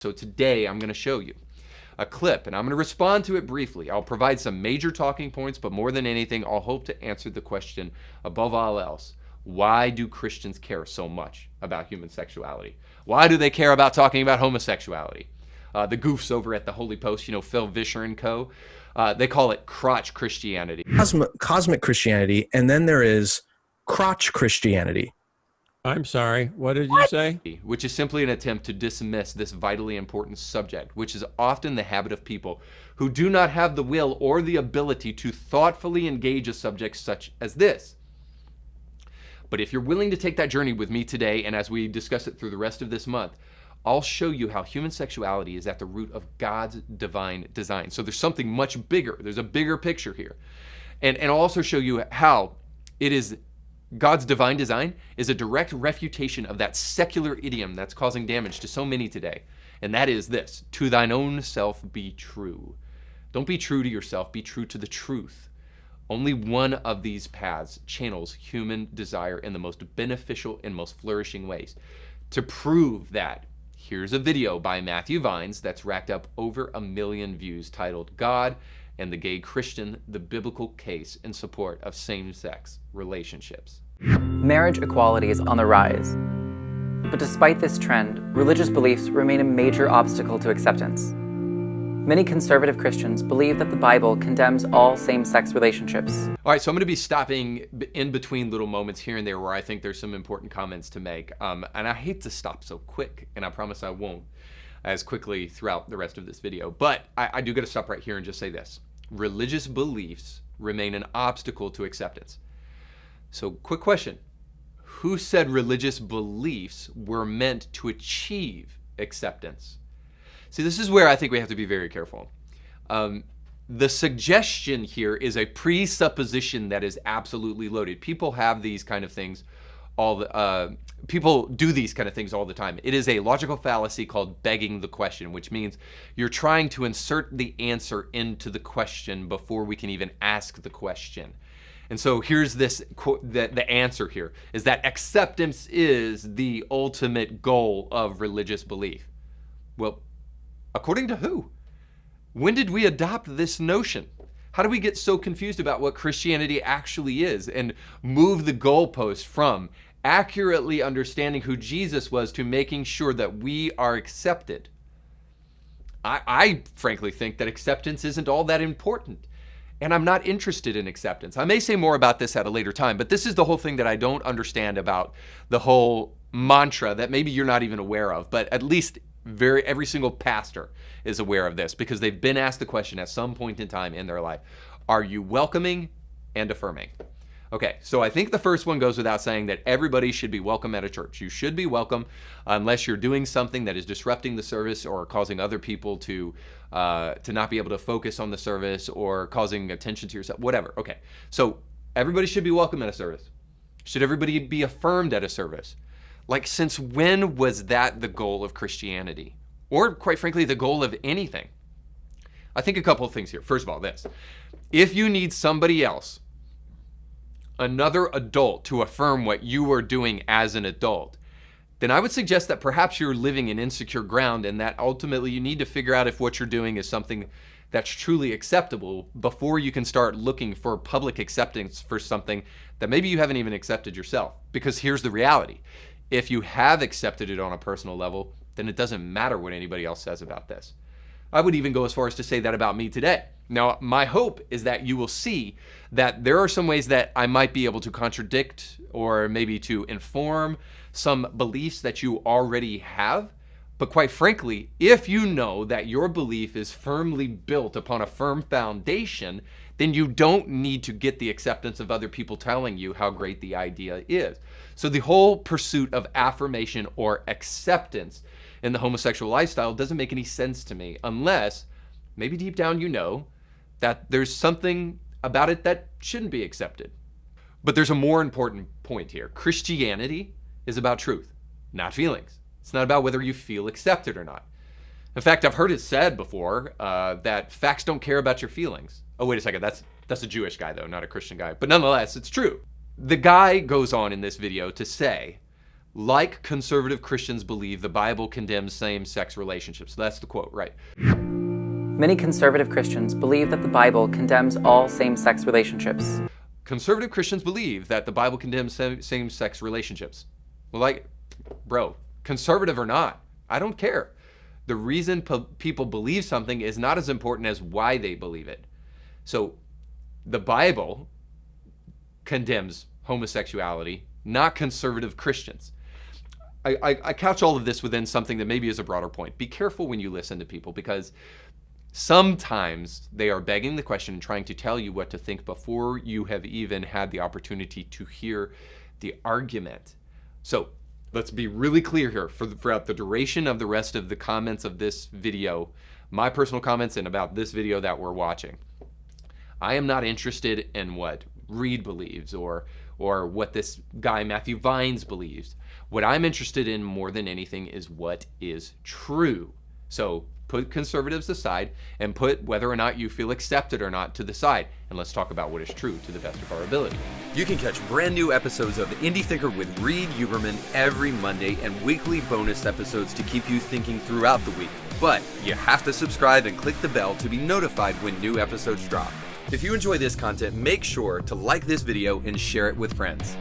So today I'm going to show you a clip and I'm going to respond to it briefly. I'll provide some major talking points, but more than anything, I'll hope to answer the question above all else. Why do Christians care so much about human sexuality? Why do they care about talking about homosexuality? The goofs over at the Holy Post, Phil Vischer and co., they call it crotch Christianity. Cosmic Christianity, and then there is crotch Christianity. I'm sorry, what did you say? Which is simply an attempt to dismiss this vitally important subject, which is often the habit of people who do not have the will or the ability to thoughtfully engage a subject such as this. But if you're willing to take that journey with me today, and as we discuss it through the rest of this month, I'll show you how human sexuality is at the root of God's divine design. So there's something much bigger. There's a bigger picture here. And I'll also show you how it is God's divine design is a direct refutation of that secular idiom that's causing damage to so many today. And that is this: to thine own self be true. Don't be true to yourself, be true to the truth. Only one of these paths channels human desire in the most beneficial and most flourishing ways. To prove that, here's a video by Matthew Vines that's racked up over 1 million views titled "God and the Gay Christian, the Biblical Case in Support of Same-Sex Relationships." Marriage equality is on the rise. But despite this trend, religious beliefs remain a major obstacle to acceptance. Many conservative Christians believe that the Bible condemns all same-sex relationships. All right, so I'm going to be stopping in between little moments here and there where I think there's some important comments to make. And I hate to stop so quick, and I promise I won't as quickly throughout the rest of this video. But I do got to stop right here and just say this. Religious beliefs remain an obstacle to acceptance. So, quick question. Who said religious beliefs were meant to achieve acceptance? See, this is where I think we have to be very careful. The suggestion here is a presupposition that is absolutely loaded. People have these kind of things people do these kind of things all the time. It is a logical fallacy called begging the question, which means you're trying to insert the answer into the question before we can even ask the question. And so here's the answer here is that acceptance is the ultimate goal of religious belief. Well, according to who? When did we adopt this notion? How do we get so confused about what Christianity actually is and move the goalpost from accurately understanding who Jesus was to making sure that we are accepted? I frankly think that acceptance isn't all that important, and I'm not interested in acceptance. I may say more about this at a later time, but this is the whole thing that I don't understand about the whole mantra that maybe you're not even aware of, but at least every single pastor is aware of this because they've been asked the question at some point in time in their life: are you welcoming and affirming? Okay, so I think the first one goes without saying that everybody should be welcome at a church. You should be welcome unless you're doing something that is disrupting the service or causing other people to not be able to focus on the service or causing attention to yourself, whatever. Okay, so everybody should be welcome at a service. Should everybody be affirmed at a service? Like, since when was that the goal of Christianity? Or, quite frankly, the goal of anything? I think a couple of things here. First of all, this. If you need somebody else, another adult, to affirm what you are doing as an adult, then I would suggest that perhaps you're living in insecure ground and that ultimately you need to figure out if what you're doing is something that's truly acceptable before you can start looking for public acceptance for something that maybe you haven't even accepted yourself. Because here's the reality. If you have accepted it on a personal level, then it doesn't matter what anybody else says about this. I would even go as far as to say that about me today. Now, my hope is that you will see that there are some ways that I might be able to contradict or maybe to inform some beliefs that you already have. But quite frankly, if you know that your belief is firmly built upon a firm foundation, then you don't need to get the acceptance of other people telling you how great the idea is. So the whole pursuit of affirmation or acceptance in the homosexual lifestyle doesn't make any sense to me unless maybe deep down you know that there's something about it that shouldn't be accepted. But there's a more important point here. Christianity is about truth, not feelings. It's not about whether you feel accepted or not. In fact, I've heard it said before that facts don't care about your feelings. Oh, wait a second. That's a Jewish guy, though, not a Christian guy. But nonetheless, it's true. The guy goes on in this video to say like conservative Christians believe the Bible condemns same-sex relationships. That's the quote, right? Many conservative Christians believe that the Bible condemns all same-sex relationships. Conservative Christians believe that the Bible condemns same-sex relationships. Well, like, bro, conservative or not, I don't care. The reason people believe something is not as important as why they believe it. So the Bible condemns homosexuality, not conservative Christians. I couch all of this within something that maybe is a broader point. Be careful when you listen to people, because sometimes they are begging the question and trying to tell you what to think before you have even had the opportunity to hear the argument. So let's be really clear here. Throughout the duration of the rest of the comments of this video, my personal comments and about this video that we're watching, I am not interested in what Reed believes or what this guy Matthew Vines believes. What I'm interested in more than anything is what is true. So put conservatives aside and put whether or not you feel accepted or not to the side, and let's talk about what is true to the best of our ability. You can catch brand new episodes of Indie Thinker with Reed Huberman every Monday, and weekly bonus episodes to keep you thinking throughout the week. But you have to subscribe and click the bell to be notified when new episodes drop. If you enjoy this content, make sure to like this video and share it with friends.